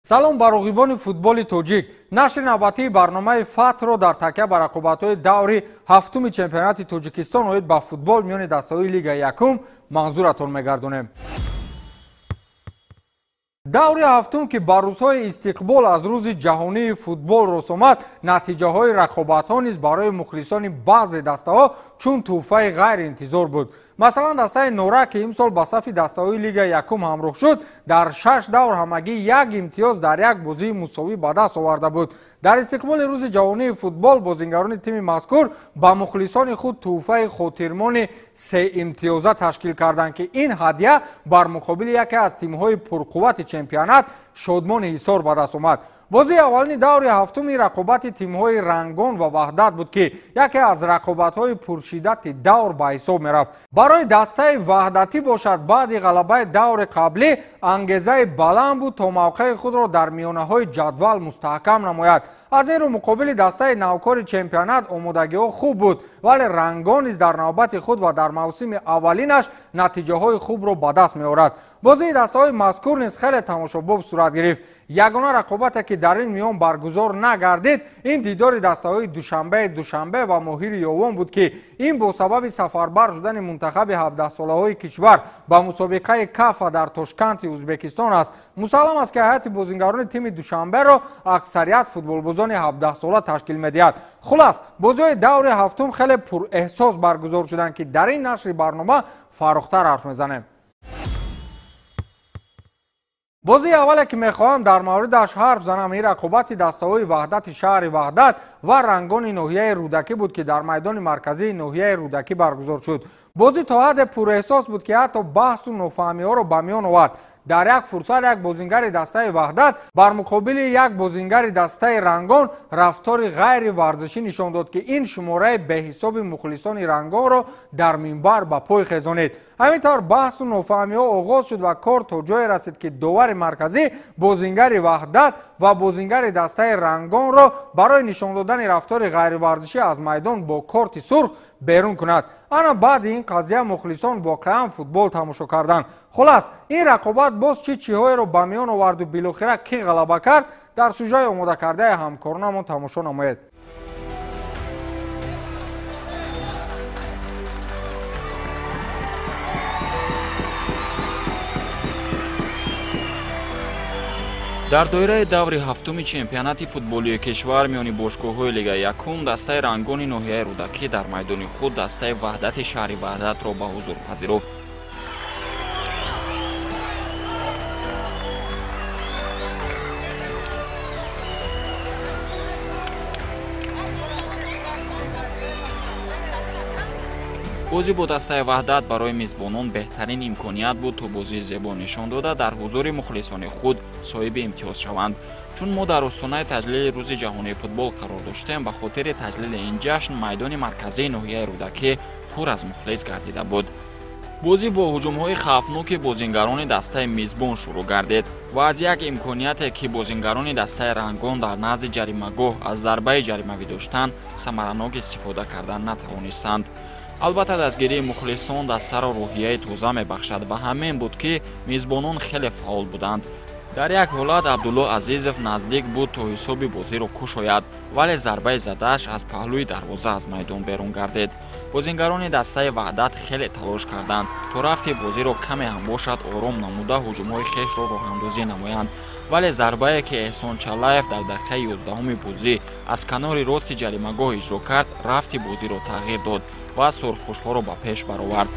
салом ба роғибони футболи тоҷик. нашри навбатии барномаи фатҳро дар такя ба рақобатҳои даври ҳафтуми чемпионати тоҷикистон оид ба футбол миёни дастаҳои лигаи якум манзуратон мегардонем. даври ҳафтум ки ба рӯзҳои истиқбол аз рӯзи ҷаҳонии футбол рос омад, натиҷаҳои рақобатҳо низ барои мухлисони баъзе дастаҳо чун тӯҳфаи ғайриинтизор буд. масалан дастаи норак ки имсол ба сафи дастаҳои лигаи якум ҳамроҳ шуд, дар 6 давр ҳамагӣ як имтиёз дар як бозии мусовӣ ба даст оварда буд. дар истиқболи рӯзи ҷаҳонии футбол бозингарони тими мазкур ба мухлисони худ тӯҳфаи хотирмони 3 имтиёза ташкил карданд ки ин ҳадя бар муқобили яке аз тимҳои пурқуввати чемпионат шодмони ҳисор ба даст омад. бозии аввалини даври ҳафтуми рақобати тимҳои рангон ва ваҳдат буд ки яке аз рақобатҳои пуршиддати давр ба ҳисоб мерафт. барои дастаи ваҳдатӣ бошад баъди ғалабаи даври қаблӣ ангезаи баланд буд то мавқеи худро дар миёнаҳои ҷадвал мустаҳкам намояд. аз ин рӯ муқобили дастаи навкори чемпионат омодагиҳо хуб буд, вале рангон низ дар навбати худ ва дар мавсими аввалинаш натиҷаҳои хубро ба даст меорад. бозии дастаҳои мазкур низ хеле тамошобоб сурат гирифт. ягона рақобате ки дар ин миён баргузор нагардид ин дидори дастаҳои душанбе ва моҳири ёвон буд ки ин бо сабаби сафарбар шудани мунтахаби 17-солаҳои кишвар ба мусобиқаи кафа дар тошканти ӯзбекистон аст. мусаллам аст ки ҳайати бозингарони тими душанберо аксарият футболбозони 17-сола ташкил медиҳад. хулас бозиҳои даври ҳафтум хеле пурэҳсос баргузор шуданд ки дар ин нашри барнома фарохтар ҳарф мезанем. бозии аввале ки мехоҳам дар мавридаш ҳарф занам ин рақобати дастаҳои ваҳдати шаҳри ваҳдат ва рангони ноҳияи рӯдакӣ буд ки дар майдони марказии ноҳияи рӯдакӣ баргузор шуд. бозӣ то ҳадде пурэҳсос буд ки ҳатто баҳсу нофаҳмиҳоро ба миён овард. дар як фурсат як бозингари дастаи ваҳдат бар муқобили як бозингари дастаи рангон рафтори ғайри варзишӣ нишон дод ки ин шумораи беҳисоби мухлисони рангонро дар минбар ба пой хезонид. ҳамин тавр баҳсу нофаҳмиҳо оғоз шуд ва кор то ҷое расид ки довари марказӣ бозингари ваҳдат ва бозингари дастаи рангонро барои нишон додани рафтори ғайриварзишӣ аз майдон бо корти сурх берун кунад. ана баъди ин қазия мухлисон воқеан футбол тамошо карданд. хулас ин рақобат боз чӣ чиҳоеро ба миён оварду билохира кӣ ғалаба кард дар сюжаи омодакардаи ҳамкоронамон тамошо намоед. дар доираи даври ҳафтуми чемпионати футболии кишвар миёни бошгоҳҳои лигаи якум дастаи рангони ноҳияи рӯдакӣ дар майдони худ дастаи ваҳдати шаҳри ваҳдатро ба ҳузур пазируфт. бозӣ бо дастаи ваҳдат барои мизбонон беҳтарин имконият буд то бозии зебо нишон дода дар ҳузури мухлисони худ соҳиби имтиёз шаванд. чун мо дар остонаи таҷлили рӯзи ҷаҳонии футбол қарор доштем, ба хотири таҷлили ин ҷашн майдони марказии ноҳияи рӯдакӣ пур аз мухлис гардида буд. бозӣ бо ҳуҷумҳои хавфноки бозингарони дастаи мизбон шурӯъ гардид ва аз як имконияте ки бозингарони дастаи рангон дар назди ҷаримагоҳ аз зарбаи ҷаримавӣ доштанд самаранок истифода карда натавонистанд. албатта дастгирии мухлисон дастаро рӯҳияи тоза мебахшад ва ҳамин буд ки мизбонон хеле фаъол буданд. дар як ҳолат абдулло азизов наздик буд то ҳисоби бозиро кушояд, вале зарбаи задааш аз паҳлӯи дарвоза аз майдон берун гардид. бозингарони дастаи ваҳдат хеле талош карданд то рафти бозиро каме ҳам бошад ором намуда ҳуҷумҳои хешро роҳандозӣ намоянд, вале зарбае ки эҳсон чалаев дар дақиқаи 11-уми бозӣ аз канори рости ҷаримагоҳ иҷро кард рафти бозиро тағйир дод ва сурхпӯшҳоро ба пеш баровард.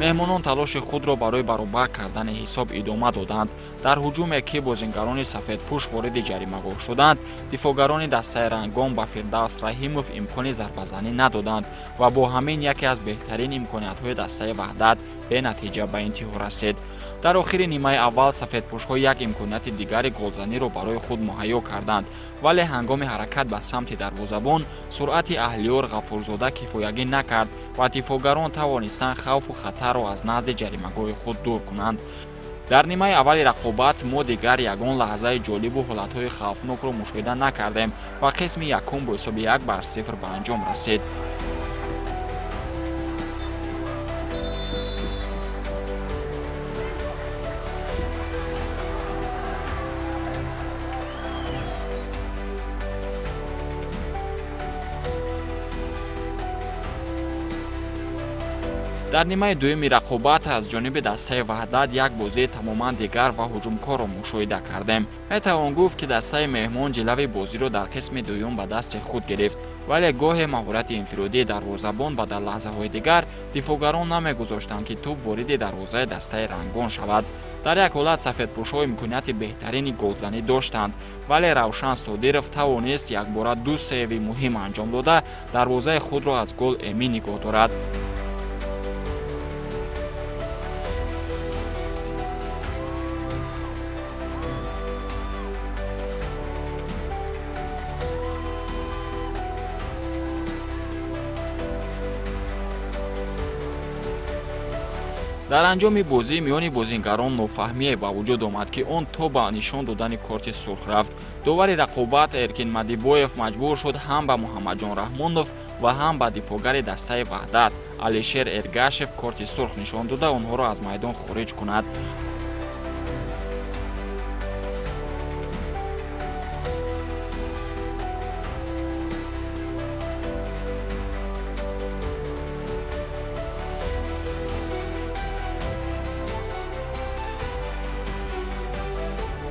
меҳмонон талоши худро барои баробар кардани ҳисоб идома доданд. дар ҳуҷуме ки бозингарони сафедпӯш вориди ҷаримагоҳ шуданд, дифоъгарони дастаи рангон ба Фирдавс Раҳимов имкони зарбазанӣ надоданд ва бо ҳамин яке аз беҳтарин имкониятҳои дастаи ваҳдат бенатиҷа ба интиҳо расид. дар охири нимаи аввал сафедпӯшҳо як имконияти дигари голзаниро барои худ муҳайё карданд, вале ҳангоми ҳаракат ба самти дарвозабон суръати Аҳлиёр Ғафурзода кифоягӣ накард ва дифоъгарон тавонистанд хавфу хатарро аз назди ҷаримагоҳи худ дур кунанд. дар нимаи аввали рақобат мо дигар ягон лаҳзаи ҷолибу ҳолатҳои хавфнокро мушоҳида накардем ва қисми якум бо ҳисоби 1-0 ба анҷом расид. дар нимаи дуюми рақобат аз ҷониби дастаи ваҳдат як бозии тамоман дигар ва ҳуҷумкорро мушоҳида кардем. Метавон гуфт ки дастаи меҳмон ҷилави бозиро дар қисми дуюм ба дасти худ гирифт, вале гоҳе маҳорати инфиродии дарвозабон ва дар лаҳзаҳои дигар дифоъгарон намегузоштанд ки тӯб вориди дарвозаи дастаи рангон шавад. дар як ҳолат сафедпӯшҳо имконияти беҳтарини голзанӣ доштанд, вале Равшан Содиров тавонист якбора ду сейви муҳим анҷом дода дарвозаи худро аз гол эмин нигоҳ дорад. дар анҷоми бозӣ миёни бозингарон нофаҳмие ба вуҷуд омад ки он то ба нишон додани корти сурх рафт. довари рақобат Эркин Мадибоев маҷбур шуд ҳам ба Муҳаммадҷон Раҳмонов ва ҳам ба дифоъгари дастаи ваҳдат Алишер Эргашев корти сурх нишон дода онҳоро аз майдон хориҷ кунад.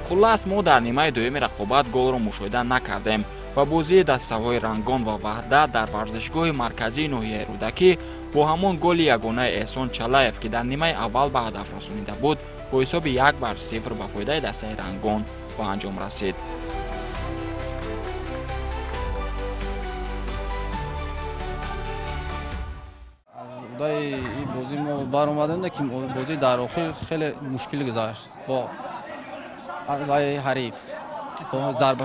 хуллас мо дар нимаи дуюми рақобат голро мушоҳида накардем ва бозии дастаҳои рангон ва ваҳдат дар варзишгоҳи марказии ноҳияи рӯдакӣ бо ҳамон голи ягонаи Эҳсон Чалаев, ки дар нимаи аввал ба ҳадаф расонида буд, бо ҳисоби 1-0 ба фоидаи дастаи рангон ба анҷом расид. این بازی ما برآمدیم که بازی در آخر خیلی مشکل گذشت با حریف. ضربه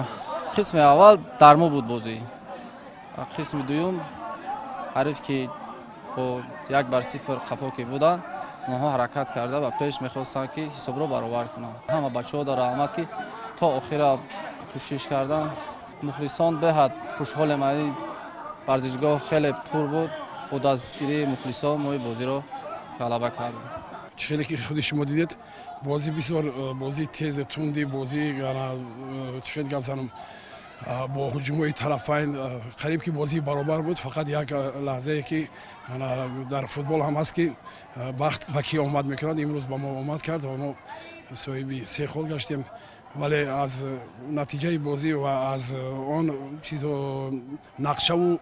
قسم اول در ما بود بازی. قسم دوم حریف که با 1-0 قفا که بودن اونها حرکت کرده و پیش می‌خواستن که حساب رو برابر کنن. همه بچه‌ها در رحمت که تا آخر کوشش کردن. مخلصان به حد خوشحال من ورزشگاه خیلی پر بود. با دستگیری مخلصان ما بازی رو غلبه کردیم. خیلی که خود شما دیدید بازی بسیار بازی تیز تندی بازی خیلی گپ زنم با هجوم‌های طرفین قریب که بازی برابر بود. فقط یک لحظه که در فوتبال هم هست که بخت به کی آمد میکند امروز با ما آمد کرد و ما صاحب 3 گل گشتیم. ولی از نتیجه بازی و از آن چیزا نقشه و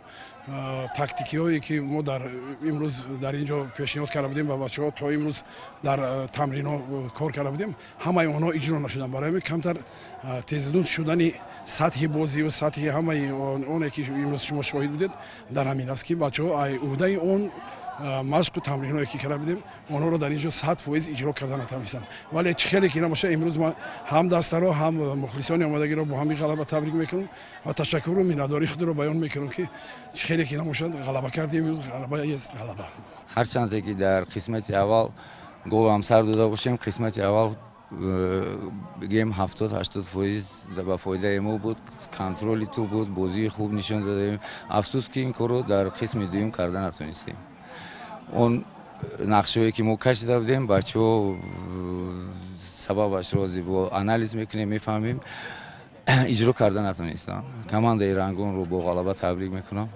تاکتیکی هایی که ما در امروز در اینجا پیشنهاد کرده بودیم و بچه‌ها تا امروز در تمرین ها کار کرده بودیم همه آنها اجرا نشدن. برای همین کمتر تیزدون شدن سطح بازی و سطح همه اون که امروز شما شاهد بودید در همین است که بچه‌ها عهده اون مشق و تمرینایی که کرده بودیم اونها رو در اینجا 100% اجرا کردن نتونستن. ولی خیلی که نباشه امروز ما هم دسترا هم مخلصان آمادگی رو با هم غلبه تبریک میکنم و تشکر و مینداری خود رو بیان میکنم که خیلی که نباشه غلبه کردیم امروز غلبه است غلبه. هرچند که در قسمت اول گل هم سر داده باشیم قسمت اول بگیم 70-80% با فایده ما بود. کنترلی تو بود بازی خوب نشون دادیم. افسوس که این کارو در قسم دوم کردن نتونستیم. اون نقشه‌ای که ما کشیده بودیم بچه‌ها سببش راضی با آنالیز میکنیم میفهمیم اجرا کردن نتونستن. کمانده رنگون رو با غلبه تبریک میکنم.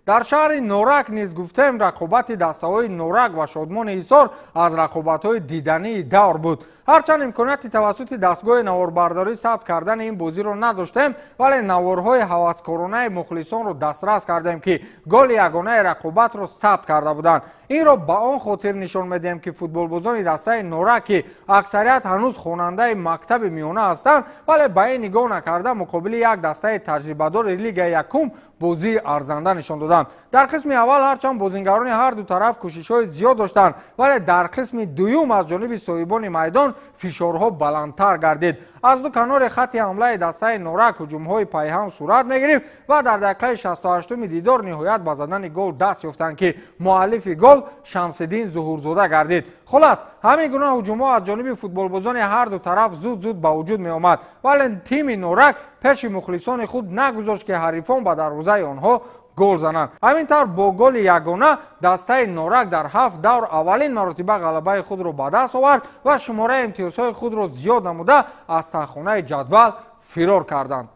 در شهر نورک نیز گفتیم رقابت دسته‌های نورک و شادمان ایثار از رقابت‌های دیدنی دور بود. هرچند امکانیت توسط دستگاه نواربرداری ثبت کردن این بازی را نداشتیم، ولی نوارهای هوسکارانه مخلصان را دسترس کردیم که گل یگانه رقابت را ثبت کرده بودند. این را به آن خاطر نشان میدیم که فوتبالبازان دسته نورک که اکثریت هنوز خواننده مکتب میانه هستند، ولی به این نگاه نکرده مقابل یک دسته تجربه‌دار لیگ یکم بازی ارزنده نشان دادند. буданд. дар қисми аввал ҳарчанд бозингарони ҳар ду тараф кӯшишҳои зиёд доштанд, вале дар қисми дуюм аз ҷониби соҳибони майдон фишорҳо баландтар гардид. аз ду канори хатти ҳамлаи дастаи норак ҳуҷумҳои пайҳам сурат мегирифт ва дар дақиқаи 68 дидор ниҳоят ба задани гол даст ёфтанд ки муаллифи гол Шамсиддин Зуҳурзода гардид. хулас ҳамин гуна ҳуҷумҳо аз ҷониби футболбозони ҳар ду тараф зуд ба вуҷуд меомад, вале тими норак пеши мухлисони худ нагузошт ки ҳарифон ба дарвозаи онҳо гол зананд. ҳамин тавр бо голи ягона дастаи норак дар 7 давр аввалин маротиба ғалабаи худро ба даст овард ва шумораи имтиёзҳои худро зиёд намуда аз таххонаи ҷадвал фирор карданд.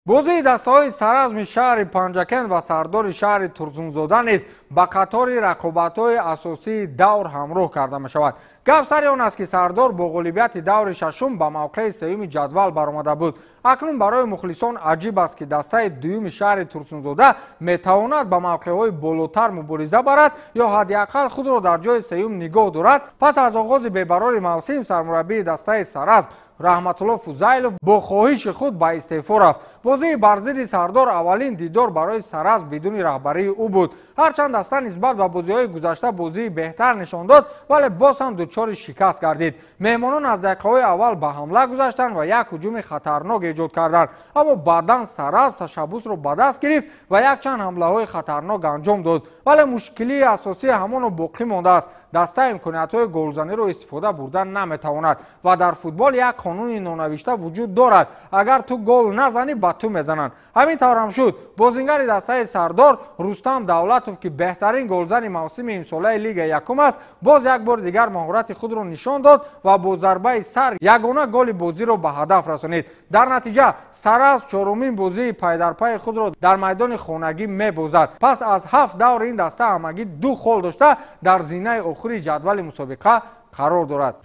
бозии дастаҳои саразми шаҳри Панҷакен ва сардори шаҳри Турсунзода низ ба қатори рақобатҳои асосии давр ҳамроҳ карда мешавад. гап сари он аст ки сардор бо ғолибияти даври шашум ба мавқеи сеюми ҷадвал баромада буд. акнун барои мухлисон аҷиб аст ки дастаи дуюми шаҳри Турсунзода метавонад ба мавқеъҳои болотар мубориза барад ё ҳадди ақал худро дар ҷои сеюм нигоҳ дорад. пас аз оғози бебарори мавсим сармураббии дастаи сараз Раҳматулло Фузайлов бо хоҳиши худ ба истеъфо рафт. бозии бар зидди сардор аввалин дидор барои сараз бидуни раҳбарии ӯ буд. ҳарчанд даста нисбат ба бозиҳои гузашта бозии беҳтар нишон дод, вале боз ҳам дучори шикаст гардид. меҳмонон аз дақиқаҳои аввал ба ҳамла гузаштанд ва як ҳуҷуми хатарнок эҷод карданд, аммо баъдан сараз ташаббусро ба даст гирифт ва якчанд ҳамлаҳои хатарнок анҷом дод. вале мушкилии асосӣ ҳамоно боқӣ мондааст. даста имкониятҳои голзаниро истифода бурда наметавонад ва дар футбол як қонуни нонавишта вуҷуд дорад. агар ту гол назанӣ ба ту мезананд. ҳамин тавр ҳам шуд. бозингари дастаи сардор Рустам Давлатов ки беҳтарин голзани мавсими имсолаи Лига Якум аст, боз як бор дигар моҳорати худро нишон дод ва бо зарбаи сар ягона голи бозиро ба ҳадаф расонид. дар натиҷа Сараз чорумин бозии пайдарпайи худро дар майдони хонагӣ мебозад. пас аз 7 давр ин даста ҳамагӣ 2 хол дошта дар зинаи охири ҷадвали мусобиқа қарор дорад.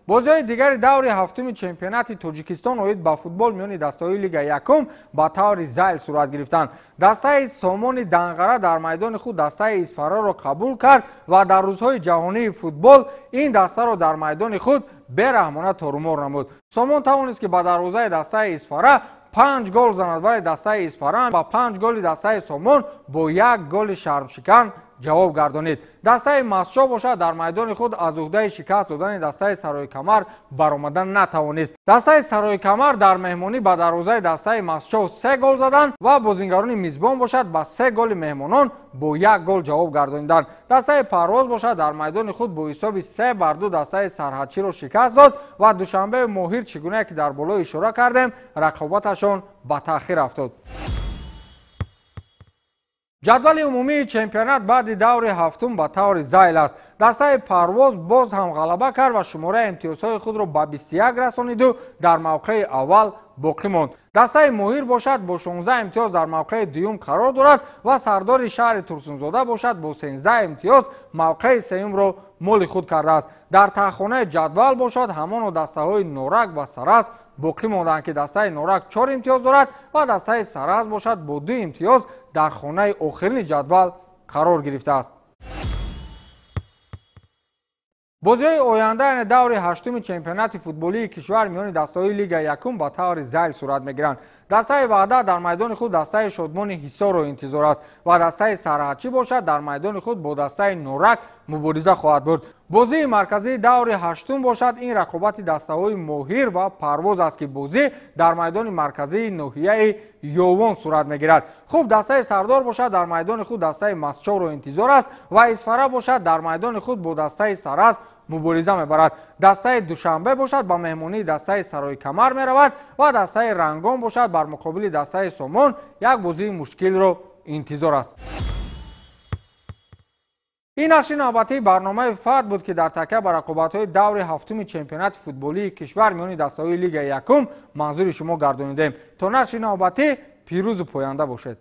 бозиҳои дигари даври ҳафтуми чемпионати Тоҷикистон оид ба футбол миёни дастаҳои Лига Якум ба таври зайл сурат гирифтанд. дастаи Сомони Данғара дар майдони худ дастаи Исфараро қабул кард ва дар рӯзҳои ҷаҳонии футбол ин дастаро дар майдони худ бераҳмона торумор намуд. Сомон тавонист ки ба дарвозаи дастаи Исфара 5 гол занад, вале дастаи Исфара ба 5 голи дастаи Сомон бо 1 голи шармшикан ҷавоб гардонид. дастаи Масчо бошад дар майдони худ аз уҳдаи шикаст додани дастаи Сароикамар баромада натавонист. дастаи Сароикамар дар меҳмонӣ ба дарвозаи дастаи Масчо 3 гол заданд ва бозингарони мизбон бошад ба 3 голи меҳмонон бо 1 гол ҷавоб гардониданд. дастаи Парвоз бошад дар майдони худ бо ҳисоби 3-2 дастаи Сарҳадчиро шикаст дод ва душанбе моҳир чӣ гуна ки дар боло ишора кардем рақобаташон ба таъхир афтод. ҷадвали умумии чемпионат баъди даври ҳафтум ба таври зайл аст. дастаи Парвоз боз ҳам ғалаба кард ва шумораи имтиёзҳои худро ба 21 расониду дар мавқеи аввал боқӣ монд. дастаи Моҳир бошад бо 16 имтиёз дар мавқеи дуюм қарор дорад ва сардори шаҳри Турсунзода бошад бо 13 имтиёз мавқеи сеюмро моли худ кардааст. дар таъххонаи ҷадвал бошад ҳамоно дастаҳои Норак ва Сараз боқӣ монданд ки дастаи Норак 4 имтиёз дорад ва дастаи Сараз бошад бо 2 имтиёз дар хонаи охирини ҷадвал қарор гирифтааст. бозиҳои оянда яъне даври ҳаштуми чемпионати футболии кишвар миёни дастаҳои Лига Якум ба таври зайл сурат мегиранд. дастаи Ваҳдат дар майдони худ дастаи Шодмони Ҳисорро интизор аст ва дастаи Сарҳадчӣ бошад дар майдони худ бо дастаи Норак мубориза хоҳад бурд. бозии марказии даври ҳаштум бошад ин рақобати дастаҳои Моҳир ва Парвоз аст ки бозӣ дар майдони марказии ноҳияи Ёвон сурат мегирад. хуб дастаи Сардор бошад дар майдони худ дастаи Масчоро интизор аст ва Исфара бошад дар майдони худ бо дастаи Сараз мубориза мебарад. дастаи Душанбе бошад ба меҳмонии дастаи Сароикамар меравад ва дастаи Рангон бошад бар муқобили дастаи Сомон як бозии мушкилро интизор аст. ин нашри навбатии барномаи фат буд ки дар такя ба рақобатҳои даври ҳафтуми чемпионати футболии кишвар миёни дастаҳои Лигаи Якум манзури шумо гардонидем. то нашри навбатӣ пирӯзу поянда бошед.